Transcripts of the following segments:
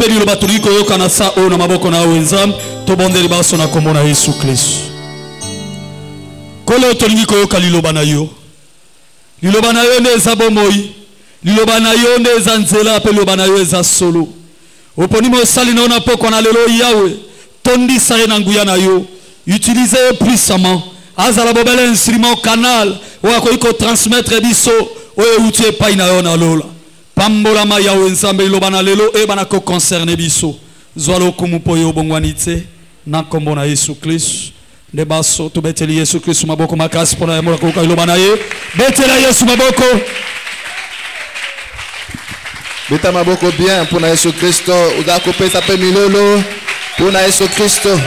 Nzambe liloba tuliko yoka na sa o na maboko na wenza to bondeli baso na kombo na Yesu Kristo. Kolo tolingi koyoka liloba na yo. Liloba na yo neza bomoi. Liloba na yo neza nzela pe liloba na yo eza solo. Oponi mo sali na ona poko na lelo yawe. Tondi sa na nguya na yo. Utilisez puissamment. Azala bobele instrument canal wako iko transmettre biso oyo utie pa ina yo na lola. Pambola ma yawe nzambe liloba na lelo e bana ko concerner biso. Zwalo kumupo yo bongwanite na kombo na Yesu Kristo. De baso to beteli Yesu Kristo maboko makasi pona yamola ko liloba na ye. Betela Yesu maboko. Beta maboko bien pour Yesu Kristo. Uda kopé sa pe milolo pour Yesu Kristo.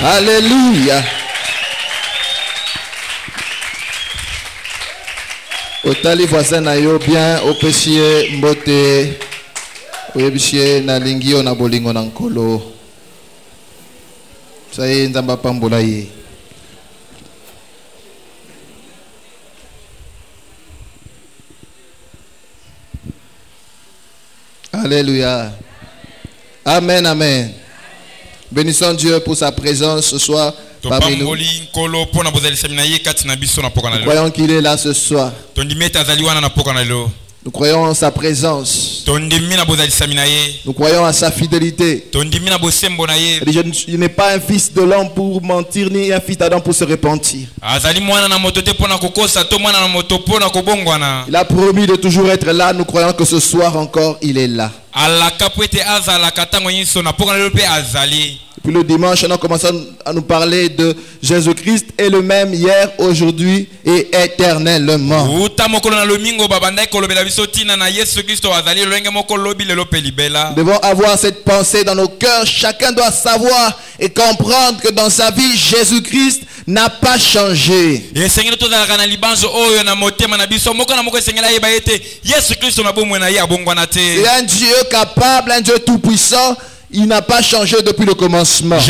Alléluia. Otali voisin na yo bien opesier mbote oyebisie na lingio na bolingo na nkolo. Saye nzamba pambola ye. Alléluia. Amen, amen. Bénissons Dieu pour sa présence ce soir parmi nous. Nous croyons qu'il est là ce soir. Nous croyons en sa présence. Nous croyons à sa fidélité. Il n'est pas un fils de l'homme pour mentir, ni un fils d'Adam pour se repentir. Il a promis de toujours être là. Nous croyons que ce soir encore, il est là. Puis le dimanche, nous commençons à nous parler de Jésus-Christ est le même hier, aujourd'hui et éternellement. Nous devons avoir cette pensée dans nos cœurs. Chacun doit savoir et comprendre que dans sa vie, Jésus-Christ n'a pas changé. C'est un Dieu capable, un Dieu tout-puissant. Il n'a pas changé depuis le commencement. Ce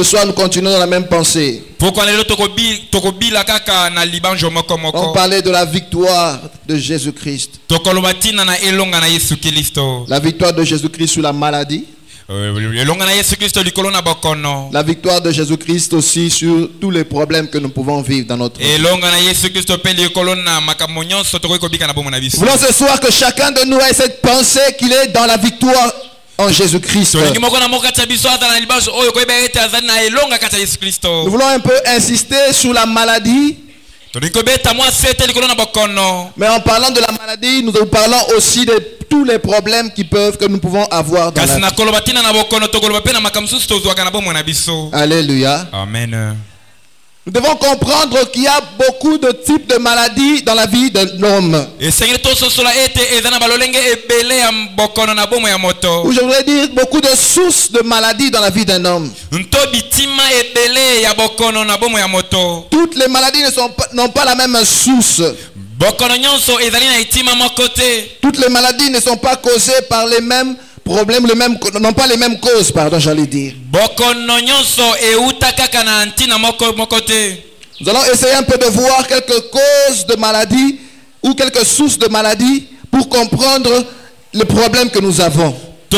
soir, nous continuons dans la même pensée. On parlait de la victoire de Jésus-Christ. La victoire de Jésus-Christ sur la maladie. La victoire de Jésus-Christ aussi sur tous les problèmes que nous pouvons vivre dans notre vie. Voulons ce soir que chacun de nous ait cette pensée qu'il est dans la victoire en Jésus-Christ. Nous voulons un peu insister sur la maladie. Mais en parlant de la maladie, nous parlons aussi de tous les problèmes que nous pouvons avoir dans la vie. Alléluia. Amen. Nous devons comprendre qu'il y a beaucoup de types de maladies dans la vie d'un homme. Ou je voudrais dire beaucoup de sources de maladies dans la vie d'un homme. Toutes les maladies n'ont pas la même source. Toutes les maladies ne sont pas causées par les mêmes problèmes, n'ont pas les mêmes causes, pardon, j'allais dire. Nous allons essayer un peu de voir quelques causes de maladie ou quelques sources de maladie pour comprendre le problème que nous avons. Des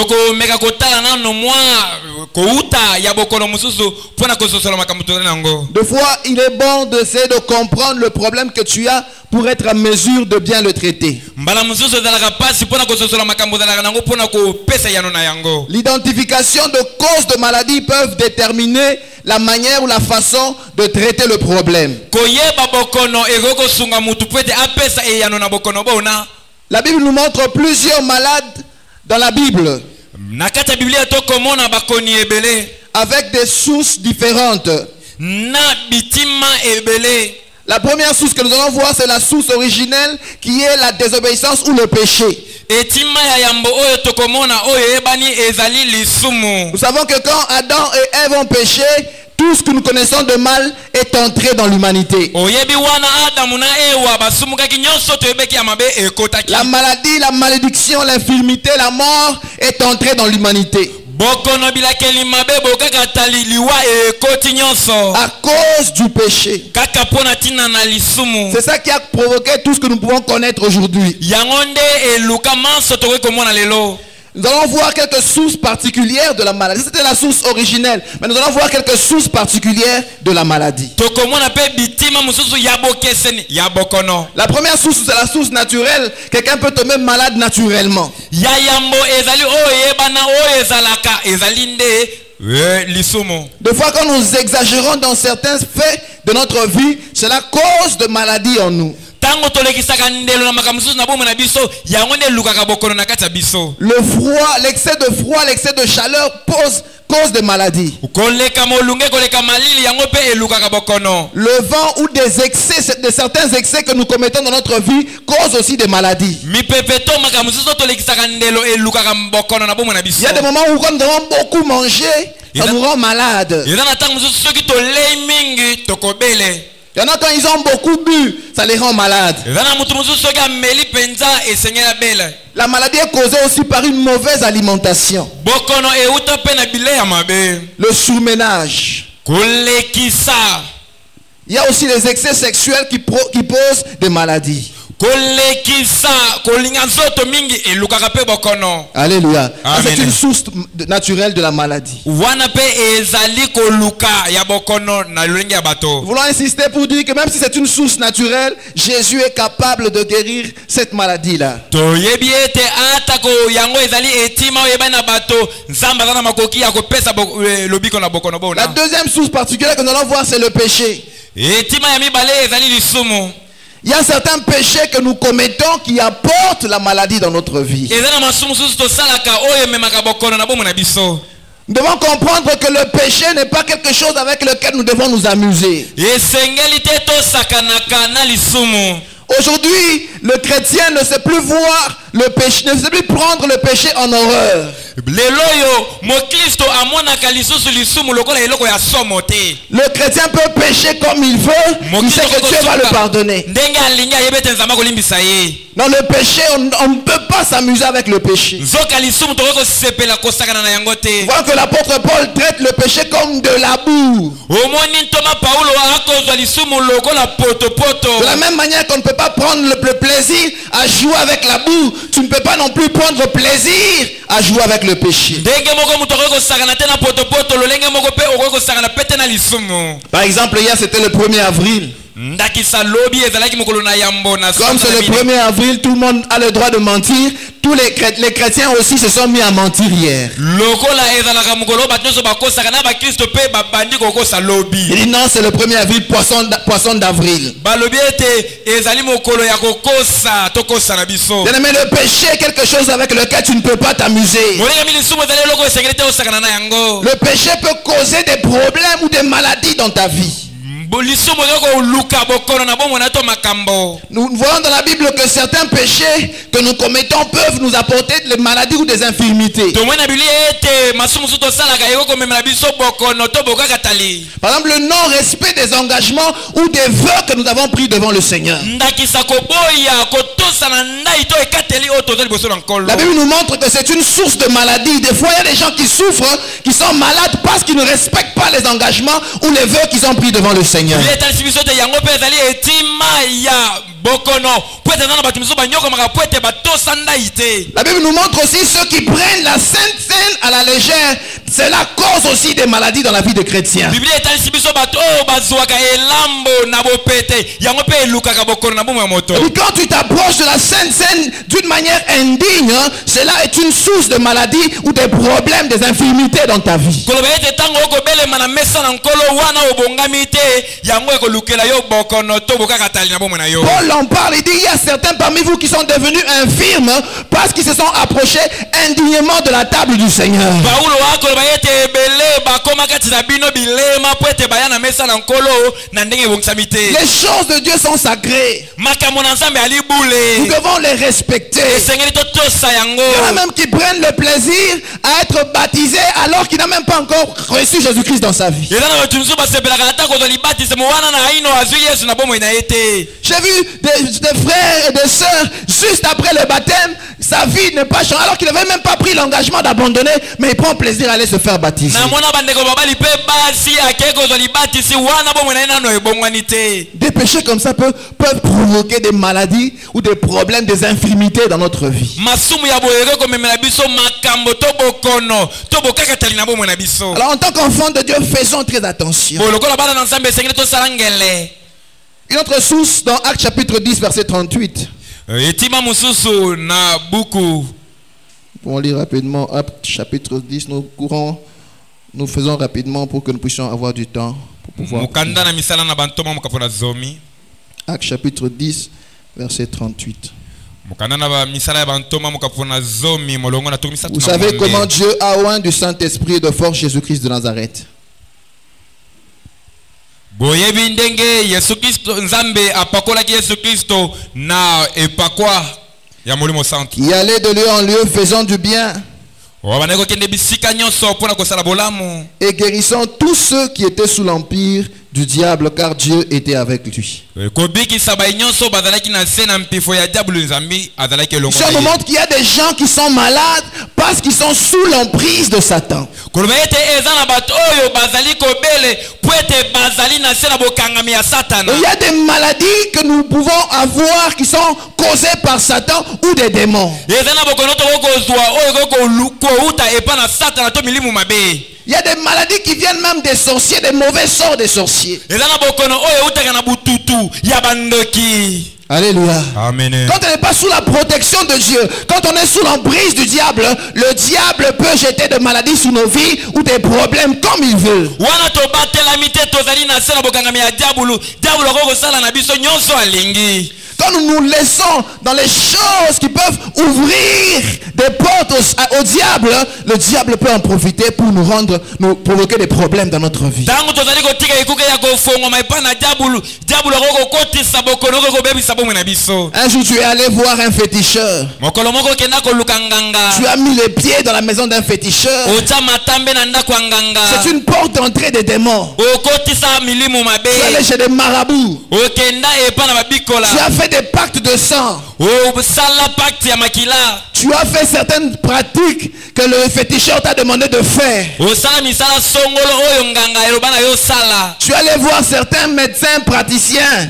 fois, il est bon d'essayer de comprendre le problème que tu as pour être en mesure de bien le traiter. L'identification de causes de maladie peuvent déterminer la manière ou la façon de traiter le problème. La Bible nous montre plusieurs malades dans la Bible avec des sources différentes. La première source que nous allons voir, c'est la source originelle qui est la désobéissance ou le péché. Nous savons que quand Adam et Ève ont péché, tout ce que nous connaissons de mal est entré dans l'humanité. La maladie, la malédiction, l'infirmité, la mort est entrée dans l'humanité. À cause du péché. C'est ça qui a provoqué tout ce que nous pouvons connaître aujourd'hui. Nous allons voir quelques sources particulières de la maladie. C'était la source originelle. Mais nous allons voir quelques sources particulières de la maladie. La première source, c'est la source naturelle. Quelqu'un peut tomber malade naturellement. Des fois, quand nous exagérons dans certains faits de notre vie, c'est la cause de maladies en nous. Le froid, l'excès de froid, l'excès de chaleur cause des maladies. Le vent ou des excès, de certains excès que nous commettons dans notre vie causent aussi des maladies. Il y a des moments où quand nous avons beaucoup mangé, ça nous rend malade. Il y en a quand ils ont beaucoup bu, ça les rend malades. La maladie est causée aussi par une mauvaise alimentation. Le surménage. Il y a aussi les excès sexuels qui posent des maladies. Alléluia. C'est une source naturelle de la maladie. Nous voulons insister pour dire que même si c'est une source naturelle, Jésus est capable de guérir cette maladie-là. La deuxième source particulière que nous allons voir, c'est le péché. Il y a certains péchés que nous commettons qui apportent la maladie dans notre vie. Nous devons comprendre que le péché n'est pas quelque chose avec lequel nous devons nous amuser. Aujourd'hui, le chrétien ne sait plus voir le péché, ne sait plus prendre le péché en horreur. Le chrétien peut pécher comme il veut, il sait que Dieu va le pardonner. Dans le péché, on ne peut pas s'amuser avec le péché. Voilà que l'apôtre Paul traite le péché comme de la boue. De la même manière qu'on ne peut pas prendre le plaisir à jouer avec la boue, tu ne peux pas non plus prendre plaisir à jouer avec le péché. Par exemple, hier c'était le 1er avril. Comme c'est le 1er avril, tout le monde a le droit de mentir. Tous les chrétiens aussi se sont mis à mentir hier. Il dit non, c'est le 1er avril, poisson d'avril. Bien-aimé, le péché est quelque chose avec lequel tu ne peux pas t'amuser. Le péché peut causer des problèmes ou des maladies dans ta vie. Nous voyons dans la Bible que certains péchés que nous commettons peuvent nous apporter des maladies ou des infirmités. Par exemple, le non-respect des engagements ou des vœux que nous avons pris devant le Seigneur. La Bible nous montre que c'est une source de maladie. Des fois, il y a des gens qui souffrent, qui sont malades parce qu'ils ne respectent pas les engagements ou les vœux qu'ils ont pris devant le Seigneur. La Bible nous montre aussi ceux qui prennent la Sainte Seine à la légère. C'est la cause aussi des maladies dans la vie des chrétiens. Et puis quand tu t'approches de la Sainte Seine d'une manière indigne, cela est une source de maladies ou des problèmes, des infirmités dans ta vie. Paul en parle, il dit il y a certains parmi vous qui sont devenus infirmes parce qu'ils se sont approchés indignement de la table du Seigneur. Les choses de Dieu sont sacrées. Nous devons les respecter. Il y en a même qui prennent le plaisir à être baptisés alors qu'il n'a même pas encore reçu Jésus-Christ dans sa vie. J'ai vu des frères et des sœurs juste après le baptême, sa vie n'est pas changée, alors qu'il n'avait même pas pris l'engagement d'abandonner, mais il prend plaisir à aller se faire baptiser. Des péchés comme ça peuvent provoquer des maladies ou des problèmes, des infirmités dans notre vie. Alors en tant qu'enfant de Dieu, faisons très attention. Une autre source dans Actes chapitre 10 verset 38. On lit rapidement Actes chapitre 10, nous faisons rapidement pour que nous puissions avoir du temps pour pouvoir. Actes chapitre 10 verset 38. Vous savez comment Dieu a oint du Saint-Esprit et de force Jésus-Christ de Nazareth. Il allait de lieu en lieu faisant du bien et guérissant tous ceux qui étaient sous l'empire du diable, car Dieu était avec lui. Ça nous montre qu'il y a des gens qui sont malades parce qu'ils sont sous l'emprise de Satan. Il y a des maladies que nous pouvons avoir qui sont causées par Satan ou des démons. Il y a des maladies qui viennent même des sorciers, des mauvais sorts des sorciers. Alléluia. Amen. Quand on n'est pas sous la protection de Dieu, quand on est sous l'emprise du diable, le diable peut jeter des maladies sur nos vies ou des problèmes comme il veut. Quand nous nous laissons dans les choses qui peuvent ouvrir des portes au diable, le diable peut en profiter pour nous provoquer des problèmes dans notre vie. Un jour tu es allé voir un féticheur. Tu as mis les pieds dans la maison d'un féticheur. C'est une porte d'entrée des démons. Tu es allé chez des marabouts. Tu as fait des pactes de sang. Tu as fait certaines pratiques que le féticheur t'a demandé de faire. Tu es allé voir certains médecins praticiens.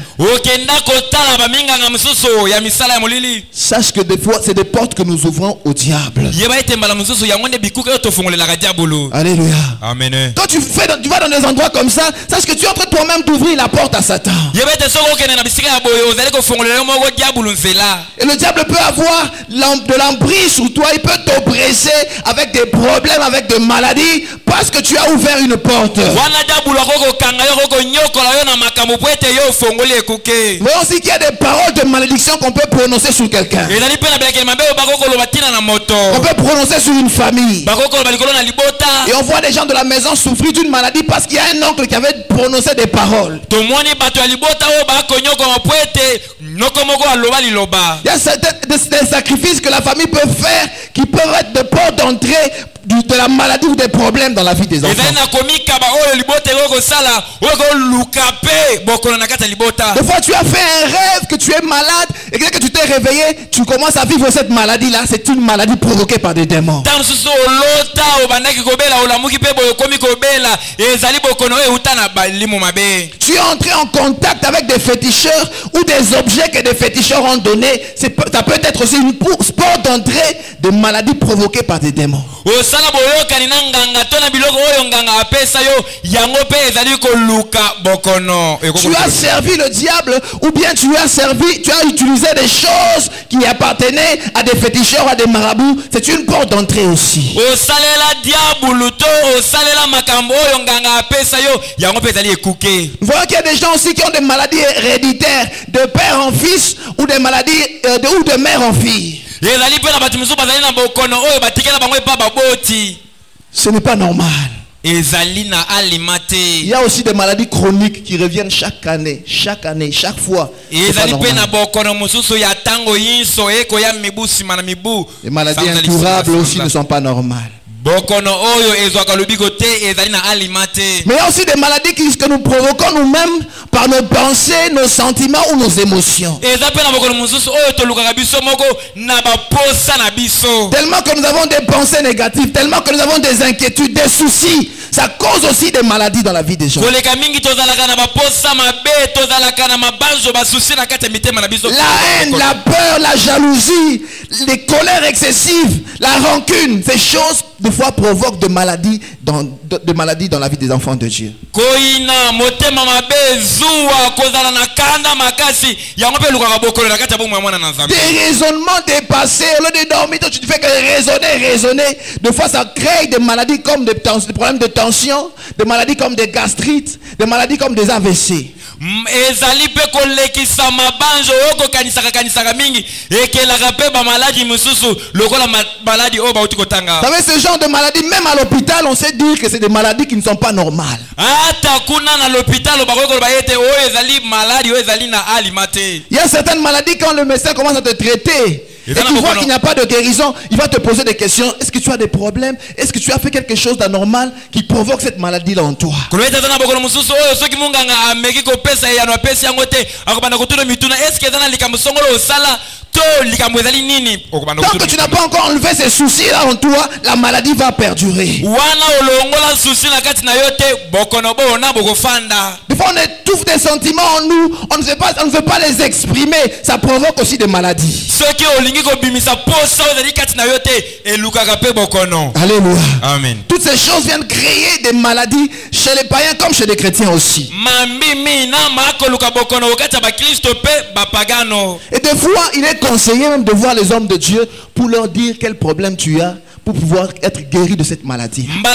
Sache que des fois c'est des portes que nous ouvrons au diable. Alléluia. Amen. Quand tu vas dans des endroits comme ça, sache que tu es en train toi-même d'ouvrir la porte à Satan. Et le diable peut avoir de l'emprise sur toi. Il peut t'oppresser avec des problèmes, avec des maladies, parce que tu as ouvert une porte. Voyons aussi qu'il y a des paroles de malédiction qu'on peut prononcer sur quelqu'un. On peut prononcer sur une famille. Et on voit des gens de la maison souffrir d'une maladie parce qu'il y a un oncle qui avait prononcé des paroles. Il y a des sacrifices que la famille peut faire qui peuvent être de porte d'entrée de la maladie ou des problèmes dans la vie des enfants. Des fois tu as fait un rêve que tu es malade et dès que tu t'es réveillé, tu commences à vivre cette maladie-là. C'est une maladie provoquée par des démons. Tu es entré en contact avec des féticheurs ou des objets que des féticheurs ont donnés. Ça peut être aussi une porte d'entrée de maladies provoquées par des démons. Tu as servi le diable ou bien tu as utilisé des choses qui appartenaient à des féticheurs, à des marabouts. C'est une porte d'entrée aussi. Voilà qu'il y a des gens aussi qui ont des maladies héréditaires de père en fils ou des maladies ou de mère en fille. Ce n'est pas normal. Il y a aussi des maladies chroniques qui reviennent chaque année, chaque fois. Les maladies incurables aussi ne sont pas normales. Mais il y a aussi des maladies que nous provoquons nous-mêmes par nos pensées, nos sentiments ou nos émotions. Tellement que nous avons des pensées négatives, tellement que nous avons des inquiétudes, des soucis, ça cause aussi des maladies dans la vie des gens. La haine, la peur, la jalousie, les colères excessives, la rancune, ces choses des fois provoquent de maladies dans la vie des enfants de Dieu. Des raisonnements dépassés, au lieu de dormir, tu ne fais que raisonner. Des fois, ça crée des maladies comme des problèmes de tension, des maladies comme des gastrites, des maladies comme des AVC. Vous savez, ce genre de maladie, même à l'hôpital, on sait dire que c'est des maladies qui ne sont pas normales. Il y a certaines maladies, quand le médecin commence à te traiter et tu vois qu'il n'y a pas de guérison, il va te poser des questions. Est-ce que tu as des problèmes? Est-ce que tu as fait quelque chose d'anormal qui provoque cette maladie-là en toi? Tant que tu n'as pas encore enlevé ces soucis-là en toi, la maladie va perdurer. Des fois, on étouffe des sentiments en nous, on ne veut pas les exprimer, ça provoque aussi des maladies. Alléluia. Amen. Toutes ces choses viennent créer des maladies chez les païens comme chez les chrétiens aussi. Et des fois, il est conseillé même de voir les hommes de Dieu pour leur dire quel problème tu as, pour pouvoir être guéri de cette maladie. Des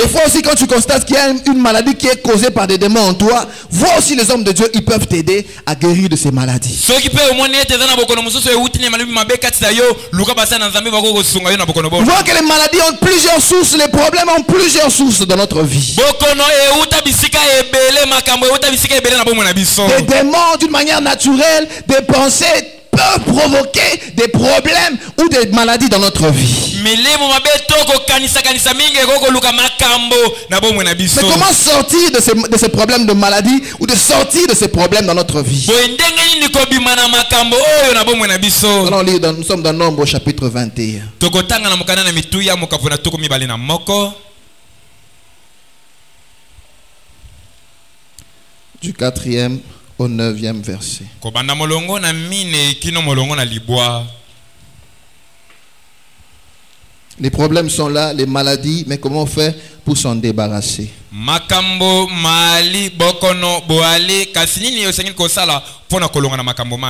fois aussi, quand tu constates qu'il y a une maladie qui est causée par des démons en toi, vois aussi les hommes de Dieu, ils peuvent t'aider à guérir de ces maladies. Vois que les maladies ont plusieurs sources, les problèmes ont plusieurs sources dans notre vie. Des démons d'une manière naturelle, des pensées peuvent provoquer des problèmes ou des maladies dans notre vie. Mais comment sortir de ces problèmes de maladie ou de sortir de ces problèmes dans notre vie? Allons lire, nous sommes dans Nombre chapitre 21. Du 4e au 9e verset. Les problèmes sont là, les maladies, mais comment on fait pour s'en débarrasser?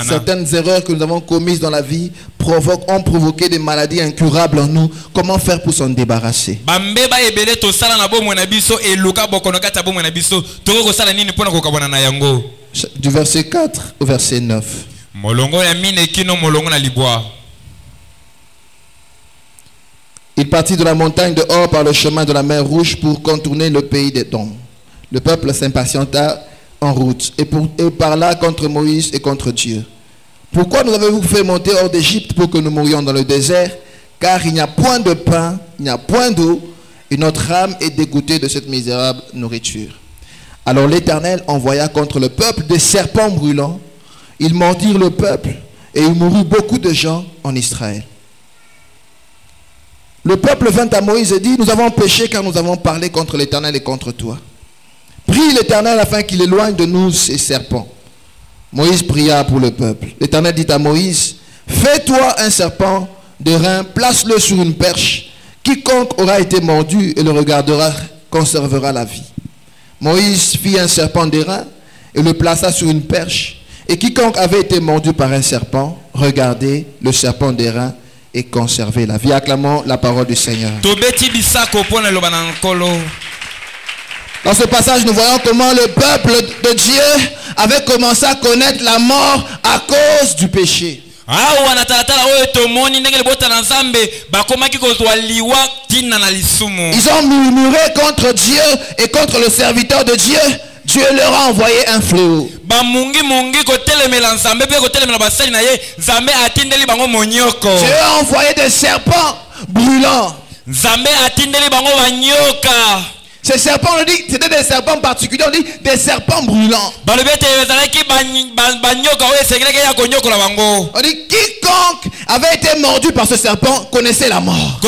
Certaines erreurs que nous avons commises dans la vie ont provoqué des maladies incurables en nous. Comment faire pour s'en débarrasser? Du verset 4 au verset 9. Il partit de la montagne de Hor par le chemin de la mer Rouge pour contourner le pays d'Édom. Le peuple s'impatienta en route et parla contre Moïse et contre Dieu. Pourquoi nous avez-vous fait monter hors d'Égypte pour que nous mourions dans le désert? Car il n'y a point de pain, il n'y a point d'eau, et notre âme est dégoûtée de cette misérable nourriture. Alors l'Éternel envoya contre le peuple des serpents brûlants. Ils mordirent le peuple et il mourut beaucoup de gens en Israël. Le peuple vint à Moïse et dit: nous avons péché car nous avons parlé contre l'Éternel et contre toi. Prie l'Éternel afin qu'il éloigne de nous ces serpents. Moïse pria pour le peuple. L'Éternel dit à Moïse: fais-toi un serpent de rein, place-le sur une perche. Quiconque aura été mordu et le regardera conservera la vie. Moïse fit un serpent d'airain et le plaça sur une perche. Et quiconque avait été mordu par un serpent, regardez le serpent d'airain et conservez la vie. Acclamons la parole du Seigneur. Dans ce passage, nous voyons comment le peuple de Dieu avait commencé à connaître la mort à cause du péché. Ils ont murmuré contre Dieu et contre le serviteur de Dieu. Dieu leur a envoyé un fléau. Dieu a envoyé des serpents brûlants. Ces serpents, on dit, c'était des serpents particuliers, on dit des serpents brûlants. On dit quiconque avait été mordu par ce serpent connaissait la mort.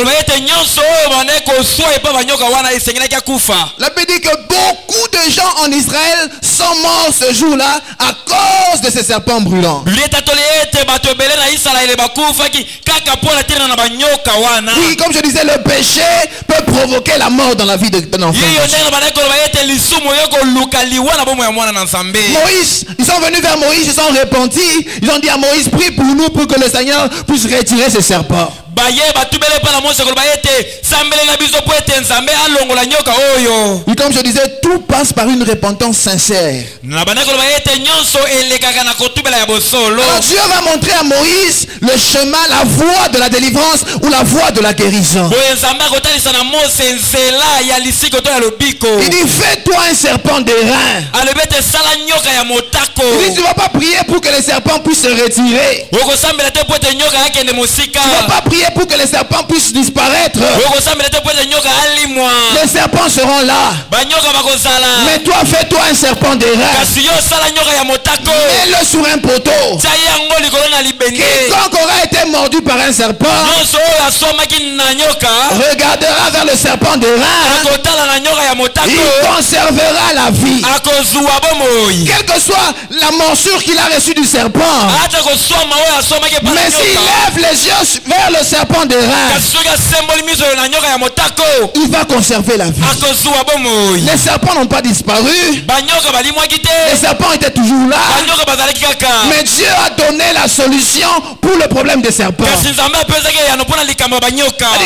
La Bible dit que beaucoup de gens en Israël sont morts ce jour-là à cause de ces serpents brûlants. Oui, comme je disais, le péché peut provoquer la mort dans la vie d'un enfant. Moïse, ils sont venus vers Moïse, ils sont repentis, ils ont dit à Moïse, prie pour nous pour que le Seigneur puisse retirer ces serpents. Et comme je disais, tout passe par une repentance sincère. Alors Dieu va montrer à Moïse le chemin, la voie de la délivrance ou la voie de la guérison. Il dit, fais-toi un serpent d'airain. Il dit, tu ne vas pas prier pour que les serpents puissent se retirer. Tu ne vas pas prier pour que les serpents puissent disparaître. Les serpents seront là. Mais toi, fais-toi un serpent d'airain. Mets-le sur un poteau. Quiconque aura été mordu par un serpent regardera vers le serpent d'airain. Il conservera la vie. Quelle que soit la morsure qu'il a reçue du serpent. Mais s'il lève les yeux vers le serpent d'airain, il va conserver la vie. Les serpents n'ont pas disparu. Les serpents étaient toujours là. Mais Dieu a donné la solution pour le problème des serpents.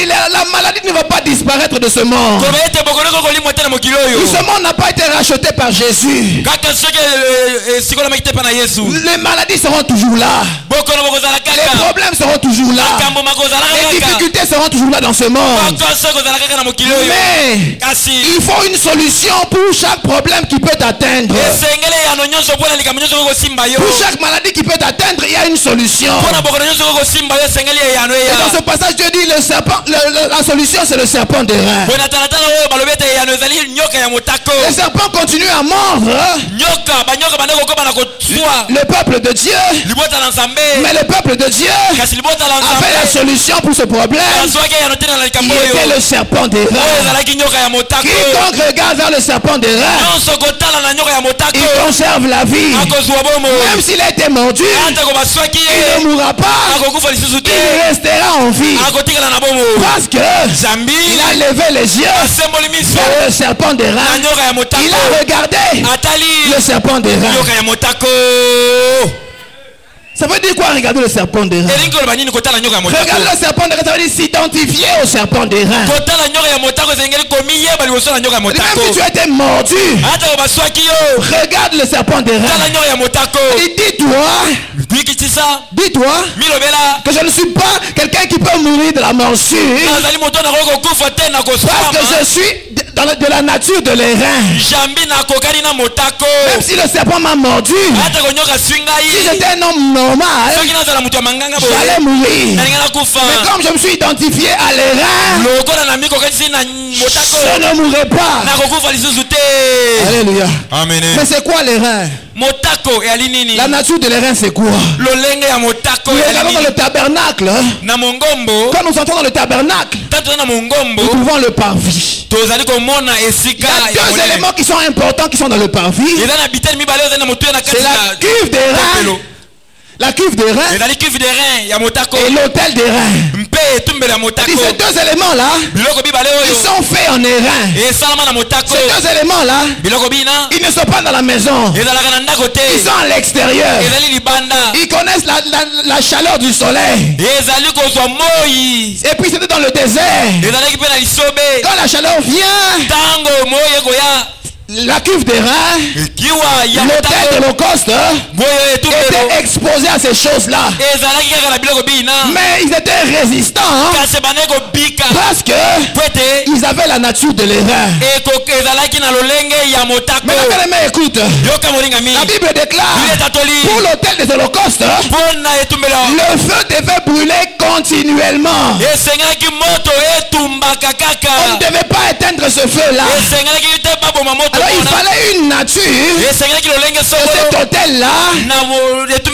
La maladie ne va pas disparaître de ce monde. Ce monde n'a pas été racheté par Jésus. Les maladies seront toujours là. Les problèmes seront toujours là. Les difficultés seront toujours là dans ce monde. Mais il faut une solution pour chaque problème qui peut t'atteindre. Pour chaque maladie qui peut t'atteindre, il y a une solution. Et dans ce passage, Dieu dit le serpent, la solution c'est le serpent d'airain. Les serpents continuent à mordre le peuple de Dieu. Mais le peuple de Dieu avait la solution pour ce problème. Il était le serpent d'airain. Quiconque regarde vers le serpent d'airain, il conserve la vie. Même s'il a été mordu, il ne mourra pas. Il restera en vie. Parce que il a levé les yeux vers le serpent d'airain. Il a regardé le serpent d'airain. Ça veut dire quoi regarder le serpent d'airain? Regarder le serpent d'airain, ça veut dire s'identifier au serpent d'airain. Même si tu as été mordu, regarde le serpent d'airain. Et dis-toi que je ne suis pas quelqu'un qui peut mourir de la morsure. Parce que je suis de la nature de l'airain. Même si le serpent m'a mordu, si j'étais un homme normal, j'allais mourir. Mais comme je me suis identifié à l'airain, je ne mourrai pas. Alléluia. Amen. Mais c'est quoi l'airain? La nature de l'airain c'est quoi? Nous regardons dans le tabernacle. Quand nous entrons dans le tabernacle, nous trouvons le parvis. Il y a deux éléments qui sont importants qui sont dans le parvis. C'est la cuve d'airain. La cuve d'airain et l'autel d'airain. Ces deux éléments-là, ils sont faits en airain. Ces deux éléments-là, ils ne sont pas dans la maison. Ils sont à l'extérieur. Ils connaissent la chaleur du soleil. Et puis c'était dans le désert. Quand la chaleur vient, La cuve des reins, l'autel de l'Holocauste était exposé à ces choses-là. Mais ils étaient résistants parce que ils avaient la nature de l'airain. Mais la écoute, la Bible déclare pour l'autel des holocaustes, le feu devait brûler continuellement. On ne devait pas éteindre ce feu-là. Alors il fallait une nature de cet autel-là de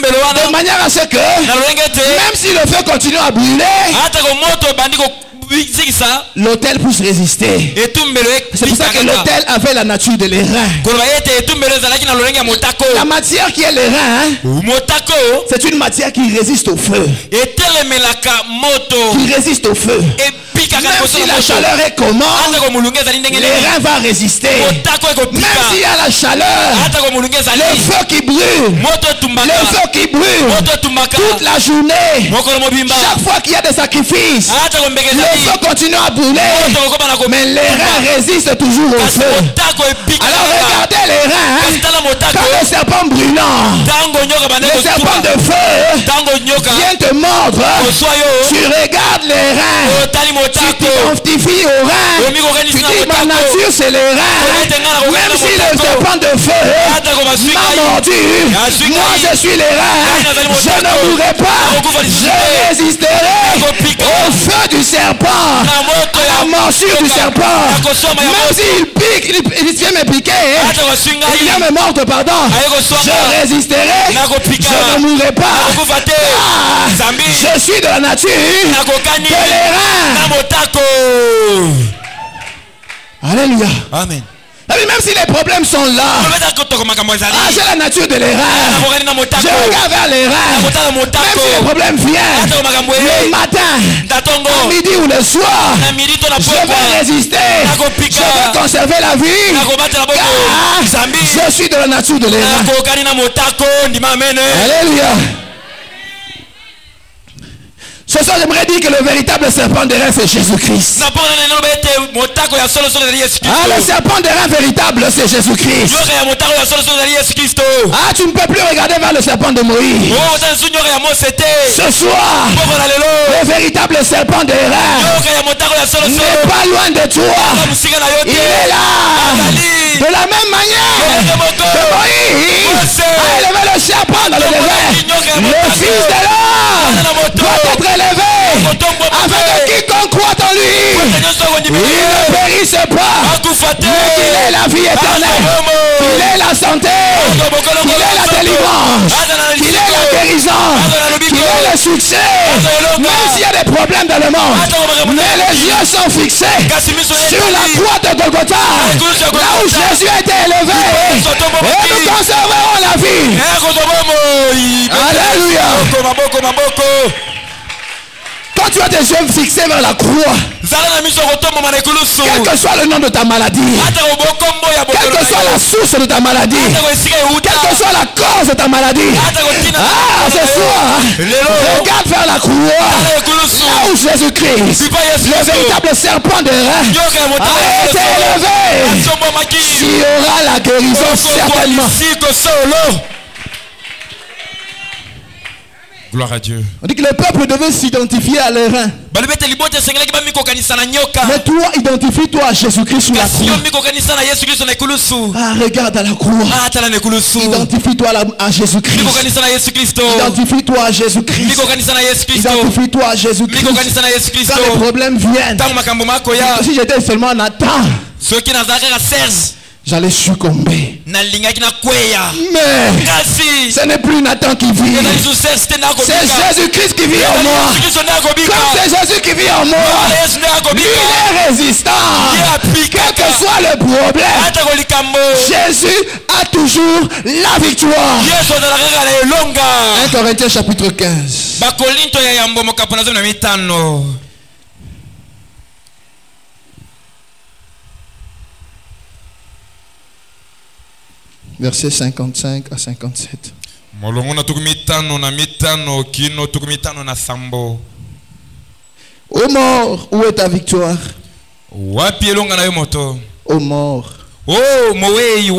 manière à ce que même si le feu continue à brûler, l'autel puisse résister. C'est pour ça que l'autel avait la nature de l'airain. La matière qui est l'airain, c'est une matière qui résiste au feu. Qui résiste au feu. Même si la chaleur est comment, l'airain va résister. Même s'il y a la chaleur, le feu qui brûle, toute la journée, chaque fois qu'il y a des sacrifices, le feu continue à brûler, mais l'airain résiste toujours au feu. Alors regardez l'airain comme le serpent brûlant, le serpent de feu vient te mordre. Tu regardes l'airain, tu t'identifies au rein, tu dis ma nature c'est les reins. Même si le serpent de feu m'a mordu, moi je suis les reins, je ne mourrai pas, je résisterai au feu du serpent, à la morsure du serpent. Même s'il pique, il vient me piquer, il vient me mordre, pardon, je résisterai, je ne mourrai pas. Je suis de la nature de l'airain. Alléluia. Amen. Même si les problèmes sont là, j'ai la nature de l'airain. Je regarde vers l'airain. Même si les problèmes viennent le matin, à midi ou le soir, je vais résister. Je vais conserver la vie. Car je suis de la nature de l'airain. Alléluia. Ce soir, j'aimerais dire que le véritable serpent des reins, c'est Jésus-Christ. Ah, le serpent des reins véritable, c'est Jésus-Christ. Ah, tu ne peux plus regarder vers le serpent de Moïse. Ce soir, le véritable serpent des reins n'est pas loin de toi. Il est là. De la même manière que Moïse a élevé le serpent dans le désert, le Fils de l'homme doit être élevé afin que quiconque croit en lui, il ne périsse pas, mais qu'il ait la vie éternelle, qu'il ait la santé, qu'il ait la délivrance, qu'il ait la guérison, qu'il ait le succès, même s'il y a des problèmes dans le monde. Mais les yeux sont fixés sur la croix de Golgotha, là où Jésus a été élevé, et nous conserverons la vie. Alléluia. Quand tu as tes yeux fixés vers la croix, quel que soit le nom de ta maladie, quelle que soit la source de ta maladie, quelle que soit la cause de ta maladie, ah, ce soir, regarde vers la croix, là où Jésus-Christ, le véritable serpent des reins, a été élevé. Il y aura la guérison certainement. Gloire à Dieu. On dit que le peuple devait s'identifier à l'airain. Mais toi, identifie-toi à Jésus-Christ sur la croix. Ah, regarde à la croix. Identifie-toi à Jésus-Christ. Identifie-toi à Jésus-Christ. Identifie-toi à Jésus-Christ. Quand les problèmes viennent, si j'étais seulement Nathan, j'allais succomber. Mais ce n'est plus Nathan qui vit. C'est Jésus-Christ qui vit en moi. Comme c'est Jésus qui vit en moi, lui il est résistant. Quel que soit le problème, Jésus a toujours la victoire. 1 Corinthiens chapitre 15. Versets 55 à 57. Ô mort, où est ta victoire? Ô mort, Oh mowe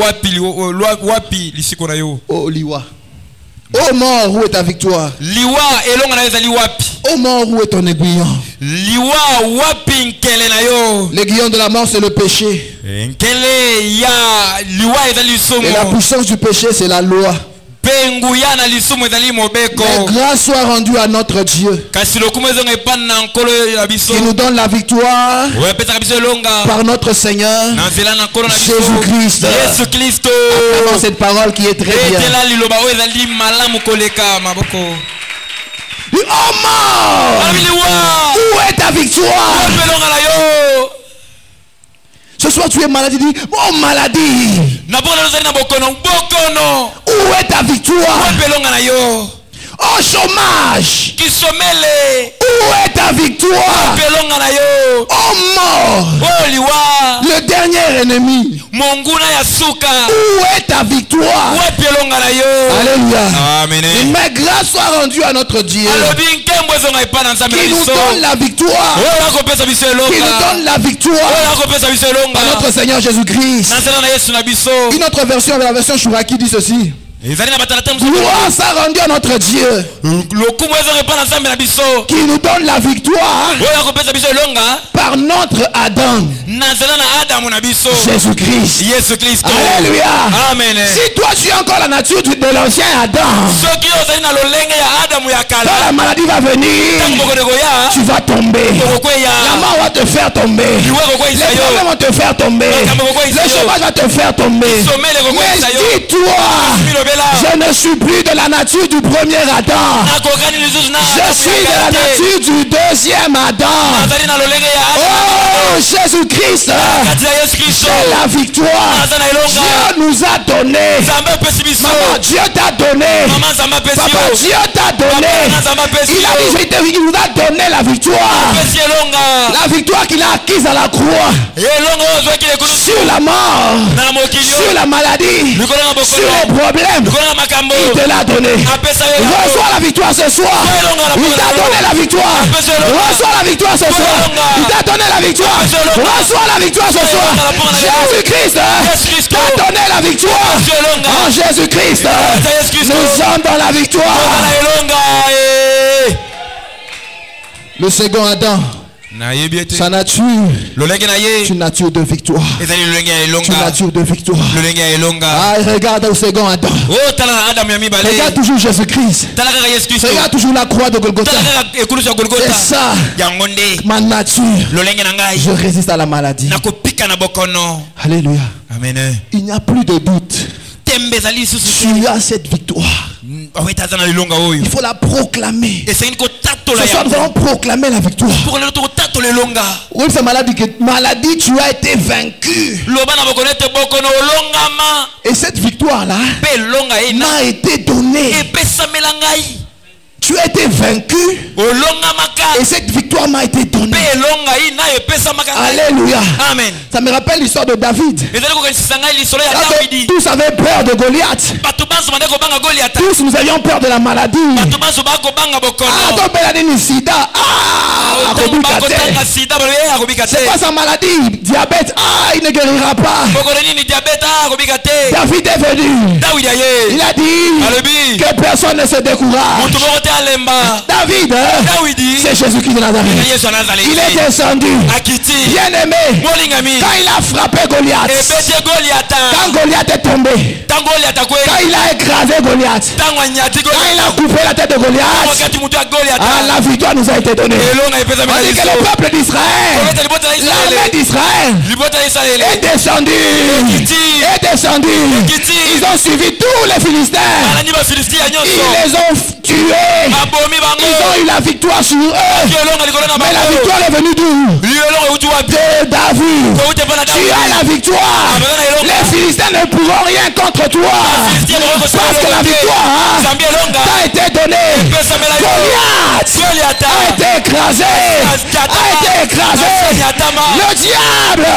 wapi lisiko na yo. Oh liwa. Oh mort, où est ta victoire? Liwa elonga na ezali wapi? Oh mort, où est ton aiguillon? Liwa wapi nkele na yo? L'aiguillon de la mort, c'est le péché. Nkele ya liwa ezali somo. Et la puissance du péché, c'est la loi. Mais grâce soit rendue à notre Dieu qui nous donne la victoire par notre Seigneur Jésus-Christ. Acclamons cette parole qui est très bien. Oh mort, où est ta victoire? Ce soir tu es malade, dis oh maladie, où est ta victoire? Oh chômage, où est ta victoire? Oh mort, le dernier ennemi, où est ta victoire? Alléluia. Amen. Mais grâce soit rendue à notre Dieu qui nous donne la victoire, qui nous donne la victoire par notre Seigneur Jésus-Christ. Une autre version, la version Chouraki, dit ceci: gloire soit rendue à notre Dieu qui nous donne la victoire par notre Adam, Jésus-Christ. Alléluia. Amen. Si toi tu as encore la nature de l'ancien Adam, quand la maladie va venir, tu vas tomber. La mort va te faire tomber. Les problèmes vont te faire tomber. Le chômage va te faire tomber. Mais dis-toi, je ne suis plus de la nature du premier Adam. Je suis de la nature du deuxième Adam. Oh Jésus-Christ, j'ai la victoire. Dieu nous a donné. Maman, Dieu t'a donné. Papa, Dieu t'a donné. Il nous a donné la victoire. La victoire qu'il a acquise à la croix. Sur la mort, sur la maladie, sur les problèmes, il te l'a donné. Reçois la victoire ce soir. Il t'a donné la victoire. Reçois la victoire ce soir. Il t'a donné la victoire. Reçois la victoire ce soir. Jésus-Christ t'a donné la victoire. En Jésus-Christ, nous sommes dans la victoire. Le second Adam, sa nature, c'est une nature de victoire. C'est une nature de victoire. Ah, regarde au second Adam. Regarde toujours Jésus-Christ. Regarde toujours la croix de Golgotha. C'est ça, ma nature. Je résiste à la maladie. Alléluia. Amen. Il n'y a plus de doute. Tu as cette victoire. Il faut la proclamer. Ce soir, nous allons proclamer la victoire. Oui, c'est maladie, tu as été vaincu. Et cette victoire-là m'a été donnée. Tu as été vaincu et cette victoire m'a été donnée. Alléluia. Amen. Ça me rappelle l'histoire de David. Tous avaient peur de Goliath. Tous nous avions peur de la maladie. C'est pas sa maladie. Diabète. Il ne guérira pas. David est venu. Il a dit que personne ne se décourage. David, c'est Jésus-Christ de Nazareth. Il est descendu. Bien aimé. Quand il a frappé Goliath, quand Goliath est tombé, quand il a écrasé Goliath, quand il a coupé la tête de Goliath, la victoire nous a été donnée. On dit que le peuple d'Israël, l'armée d'Israël est descendu. Ils ont suivi tous les Philistins. Ils les ont tués. Ils ont eu la victoire sur eux. Mais la victoire est venue d'où? De David. Tu as la victoire. Les Philistins ne pourront rien contre toi. Parce que la victoire t'a été donné. Goliath a été écrasé. Le diable a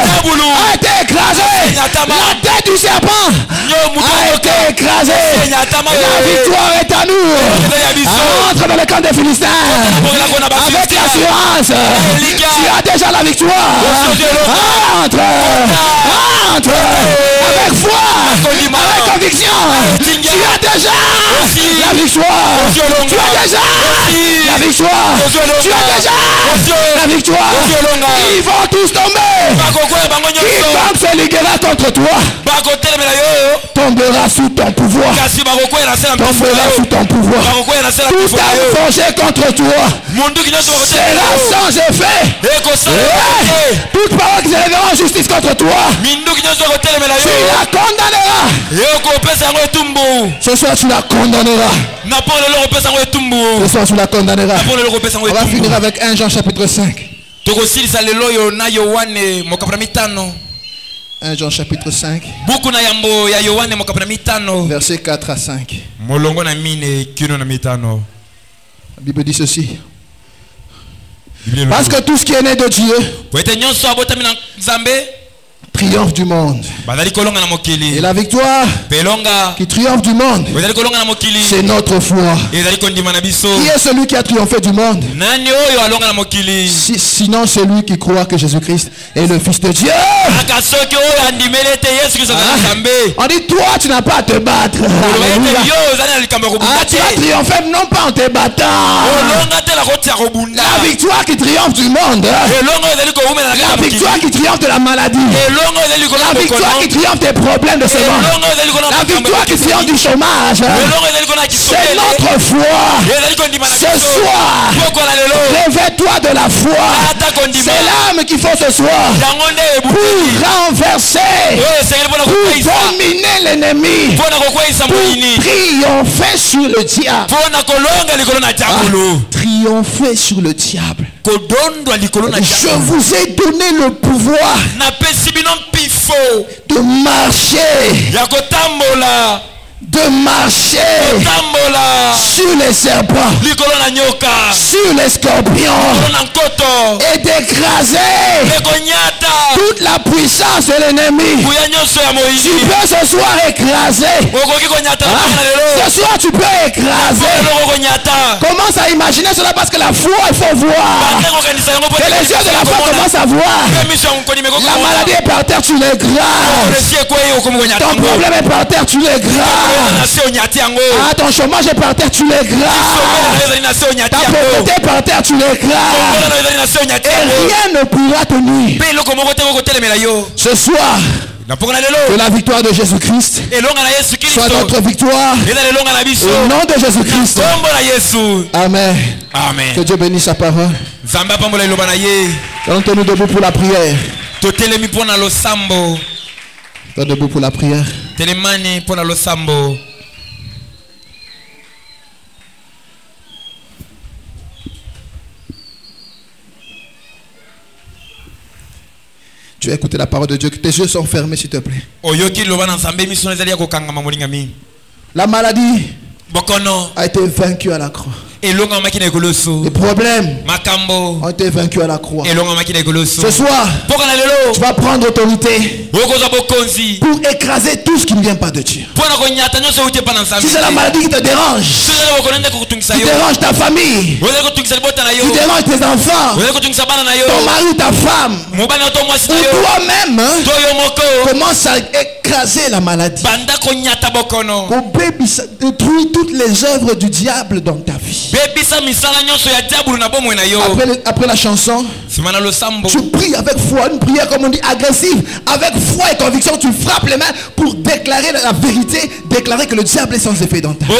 été écrasé. La tête du serpent a été écrasée. La victoire est à nous. Entre dans le camp des Philistins avec l'assurance. Tu as déjà la victoire. Entre avec foi, avec conviction. Tu as déjà la victoire. Tu as déjà la victoire. Tu as déjà la victoire. Ils vont tous tomber. Quiconque se liguera contre toi tombera sous ton pouvoir. Tombera sous ton pouvoir. Tout a forgé contre toi sera sans effet. Toute parole qui s'élèvera en justice contre toi, tu la condamneras. Ce soir tu la condamneras. Ce soir tu la condamneras. On va finir avec 1 Jean chapitre 5. 1 Jean chapitre 5. Versets 4 à 5. La Bible dit ceci. Parce que tout ce qui est né de Dieu triomphe du monde. Et la victoire qui triomphe du monde, c'est notre foi. Qui est celui qui a triomphé du monde? Sinon celui qui croit que Jésus-Christ est le Fils de Dieu. On dit toi tu n'as pas à te battre. Tu as triomphé non pas en te battant. La victoire qui triomphe du monde. La victoire qui triomphe de la maladie. La victoire qui triomphe des problèmes de ce monde. La victoire qui triomphe du chômage. C'est notre foi. Ce soir, réveille-toi de la foi. C'est l'âme qu'il faut ce soir pour renverser, pour dominer l'ennemi, pour triompher sur le diable. Triompher sur le diable. Je vous ai donné le pouvoir de marcher sur les serpents, sur les scorpions et d'écraser toute la puissance de l'ennemi. Tu peux ce soir écraser. Ce soir tu peux écraser. Commence à imaginer cela parce que la foi il faut voir. Que les yeux de la foi commencent à voir. La maladie est par terre, tu l'écrases. Ton problème est par terre, tu l'écrases. Ah, ton chômage est par terre, tu l'écrases. Ta pauvreté est par terre, tu l'écrases. Et rien ne pourra te nuire. Ce soir, que la victoire de Jésus-Christ soit notre victoire. Au nom de Jésus-Christ. Amen. Que Dieu bénisse sa parole. Tenons-nous debout pour la prière. Tenons debout pour la prière. Tu as écouté la parole de Dieu. Que tes yeux sont fermés s'il te plaît. La maladie a été vaincue à la croix. Les problèmes ont été vaincus à la croix. Ce soir, tu vas prendre autorité pour écraser tout ce qui ne vient pas de Dieu. Si c'est la maladie qui te dérange, qui dérange ta famille, qui dérange tes enfants, ton mari ou ta femme, ou toi-même, commence à écraser la maladie. Détruis toutes les œuvres du diable dans ta vie. Après la chanson, tu pries avec foi, une prière comme on dit agressive, avec foi et conviction, tu frappes les mains pour déclarer la vérité, déclarer que le diable est sans effet dans ta vie.